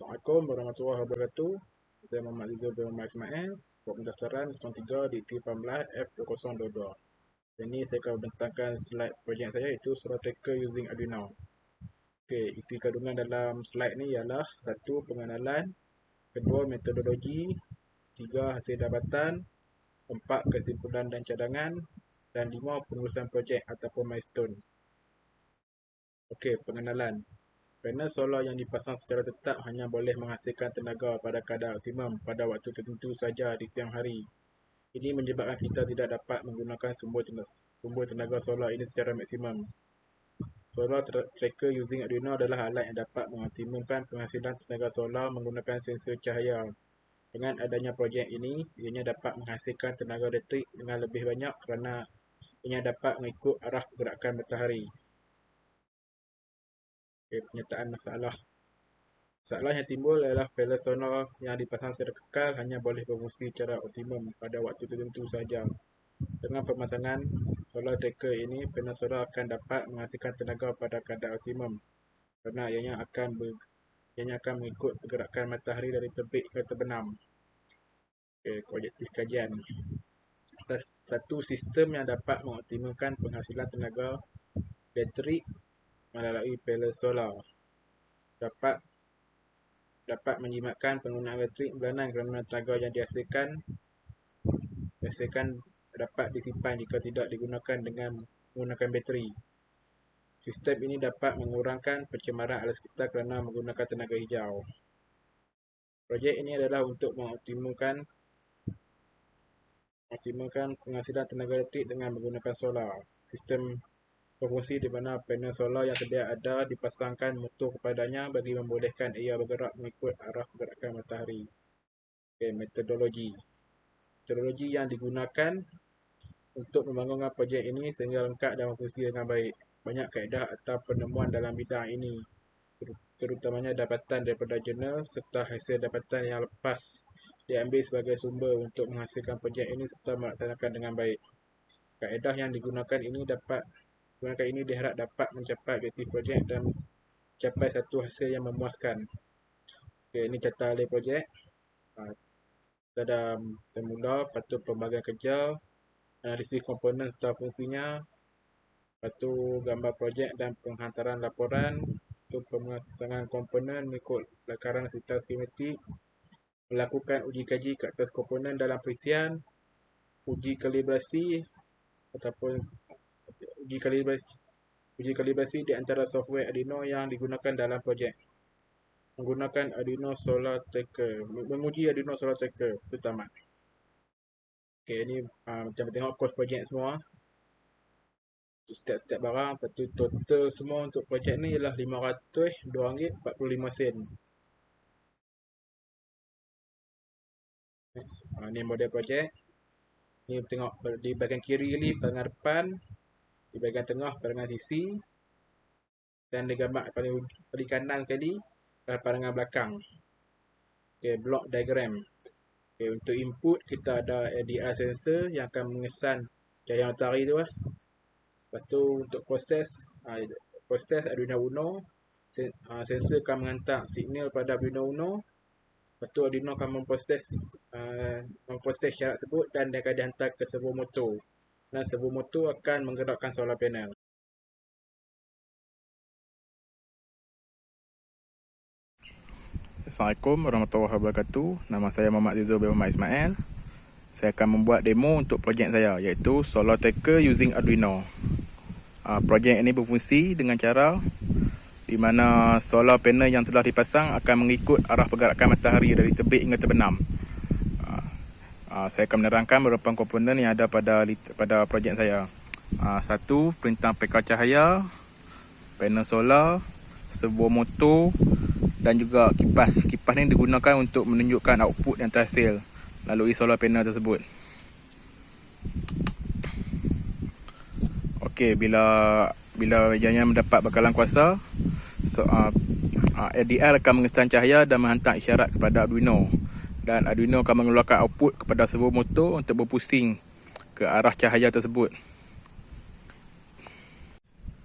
Assalamualaikum warahmatullahi wabarakatuh. Saya Muhammad Zizul bin Muhammad Ismail. Buat pendaftaran 03 DT18 F2022. Ini saya akan membentangkan slide projek saya iaitu solar tracker using Arduino. Okey, isi kandungan dalam slide ni ialah 1. Pengenalan, 2. Metodologi, 3. Hasil dapatan, 4. Kesimpulan dan cadangan, dan 5. Pengurusan projek ataupun milestone. Okey, pengenalan. Panel solar yang dipasang secara tetap hanya boleh menghasilkan tenaga pada kadar optimum pada waktu tertentu saja di siang hari. Ini menyebabkan kita tidak dapat menggunakan sumber tenaga solar ini secara maksimum. Solar tracker using Arduino adalah alat yang dapat mengoptimumkan penghasilan tenaga solar menggunakan sensor cahaya. Dengan adanya projek ini, ianya dapat menghasilkan tenaga elektrik dengan lebih banyak kerana ianya dapat mengikut arah pergerakan matahari. Okay, penyataan masalah. Masalah yang timbul adalah panel solar yang dipasang secara kekal hanya boleh berfungsi secara optimum pada waktu tertentu sahaja. Dengan pemasangan solar tracker ini, panel solar akan dapat menghasilkan tenaga pada kadar optimum kerana ianya akan mengikut pergerakan matahari dari terbit ke terbenam. Okay, objektif kajian. Satu sistem yang dapat mengoptimumkan penghasilan tenaga elektrik melalui panel solar dapat menjimatkan penggunaan elektrik bulanan kerana tenaga yang dihasilkan dapat disimpan jika tidak digunakan dengan menggunakan bateri. Sistem ini dapat mengurangkan pencemaran alam sekitar kerana menggunakan tenaga hijau. Projek ini adalah untuk mengoptimumkan penghasilan tenaga elektrik dengan menggunakan solar. Sistem berfungsi di mana panel solar yang sedia ada dipasangkan motor kepadanya bagi membolehkan ia bergerak mengikut arah pergerakan matahari. Okay, metodologi yang digunakan untuk membangunkan projek ini sehingga lengkap dan berfungsi dengan baik. Banyak kaedah atau penemuan dalam bidang ini, terutamanya dapatan daripada jurnal serta hasil dapatan yang lepas diambil sebagai sumber untuk menghasilkan projek ini serta melaksanakan dengan baik. Kaedah yang digunakan ini diharap dapat mencapai objektif projek dan mencapai satu hasil yang memuaskan. Okay, ini carta alih projek. Kita dah termula, patut pembagian kerja, analisis komponen serta fungsinya, lepas tu gambar projek dan penghantaran laporan, tu pemasangan komponen mengikut lakaran serta skematik, melakukan uji kaji ke atas komponen dalam perisian, uji kalibrasi di antara software Arduino yang digunakan dalam projek. Menggunakan Arduino Solar Tracker, menguji Arduino Solar Tracker, itu tamat. Okay, ini macam tengok kos projek semua. Setiap barang, lepas tu total semua untuk projek ni ialah RM502.45. Next. Ni model projek. Ni tengok di bahagian kiri ni bahagian depan, di bahagian tengah bahagian sisi, dan di gambar paling kanan sekali pandangan belakang. Okay, block diagram. Okay, untuk input kita ada LDR sensor yang akan mengesan cahaya matahari tu lah. Lepas tu untuk proses Arduino Uno, sensor akan menghantar signal pada Arduino Uno. Lepas tu Arduino akan memproses syarat tersebut dan dia akan dihantar ke servo motor. Dan servo motor akan menggerakkan solar panel. Assalamualaikum warahmatullahi wabarakatuh. Nama saya Muhammad Zizul bin Muhammad Ismail. Saya akan membuat demo untuk projek saya iaitu solar tracker using Arduino. Projek ini berfungsi dengan cara di mana solar panel yang telah dipasang akan mengikut arah pergerakan matahari dari terbit hingga terbenam. Saya akan menerangkan beberapa komponen yang ada pada projek saya. 1. Perintah pekar cahaya, panel solar, servo motor dan juga kipas. Kipas ini digunakan untuk menunjukkan output yang terhasil melalui solar panel tersebut. Okey, bila ianya mendapat bekalan kuasa, LDR akan mengesan cahaya dan menghantar isyarat kepada Arduino. Dan Arduino akan mengeluarkan output kepada servo motor untuk berpusing ke arah cahaya tersebut.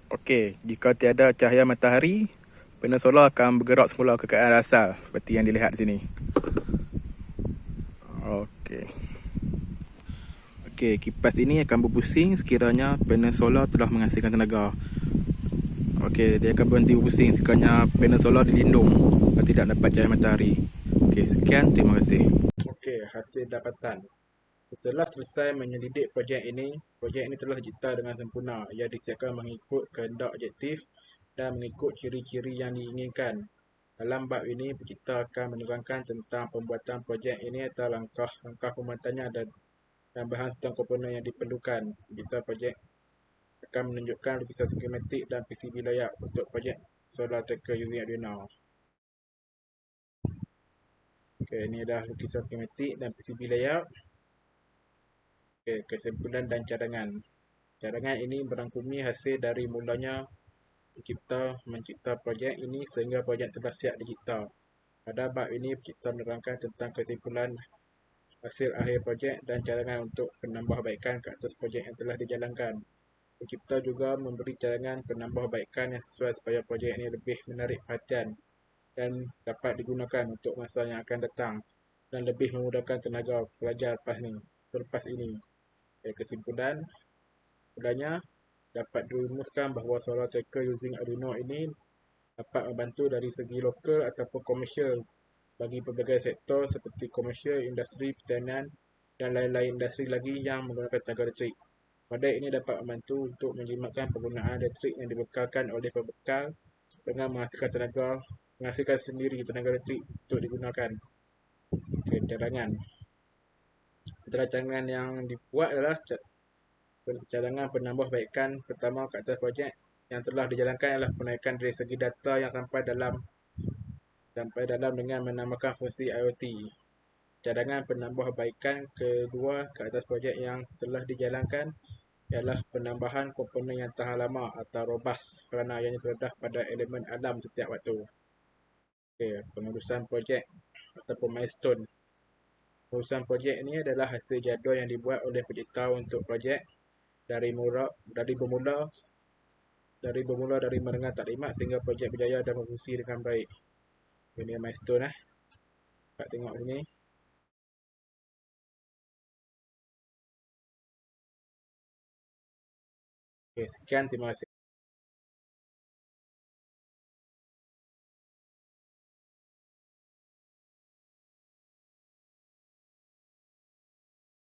Okey, jika tiada cahaya matahari, panel solar akan bergerak semula ke keadaan asal seperti yang dilihat di sini. Okey. Okey, kipas ini akan berpusing sekiranya panel solar telah menghasilkan tenaga. Okey, dia akan berhenti berpusing sekiranya panel solar dilindung dan tidak dapat cahaya matahari. Okey, sekian, terima kasih. Okey, hasil dapatan. Setelah selesai menyelidik projek ini telah dicipta dengan sempurna. Ia disiapkan mengikut kehendak objektif dan mengikut ciri-ciri yang diinginkan. Dalam bab ini, pencipta akan menerangkan tentang pembuatan projek ini atau langkah-langkah pembuatannya dan bahan serta komponen yang diperlukan. Pencipta projek akan menunjukkan lukisan skematik dan PCB layout untuk projek solar tracker using Arduino. Okey, ini adalah lukisan skematik dan PCB layout. Okey, kesimpulan dan cadangan. Cadangan ini merangkumi hasil dari mulanya mencipta projek ini sehingga projek telah siap dicipta. Pada bab ini, pencipta menerangkan tentang kesimpulan hasil akhir projek dan cadangan untuk penambahbaikan ke atas projek yang telah dijalankan. Pencipta juga memberi cadangan penambahbaikan yang sesuai supaya projek ini lebih menarik perhatian dan dapat digunakan untuk masa yang akan datang dan lebih memudahkan tenaga pelajar selepas ini. Kesimpulan, sebenarnya dapat dirumuskan bahawa solar tracker using Arduino ini dapat membantu dari segi lokal ataupun komersial bagi pelbagai sektor seperti komersial, industri, pertanian dan lain-lain industri lagi yang menggunakan tenaga elektrik. Model ini dapat membantu untuk menjimatkan penggunaan elektrik yang dibekalkan oleh pembekal dengan menghasilkan sendiri tenaga elektrik untuk digunakan. Okay, cadangan. Antara cadangan yang dibuat adalah cadangan penambahbaikan pertama ke atas projek yang telah dijalankan adalah penaikan dari segi data yang sampai dalam dengan menambahkan fungsi IoT. Cadangan penambahbaikan kedua ke atas projek yang telah dijalankan ialah penambahan komponen yang tahan lama atau robust kerana ianya terdedah pada elemen alam setiap waktu. Okay, pengurusan projek ataupun milestone. Pengurusan projek ini adalah hasil jadual yang dibuat oleh pencipta untuk projek dari bermula dari mendengar taklimat sehingga projek berjaya dan berfungsi dengan baik. Ini milestone Dapat tengok sini. Okay, sekian, terima kasih.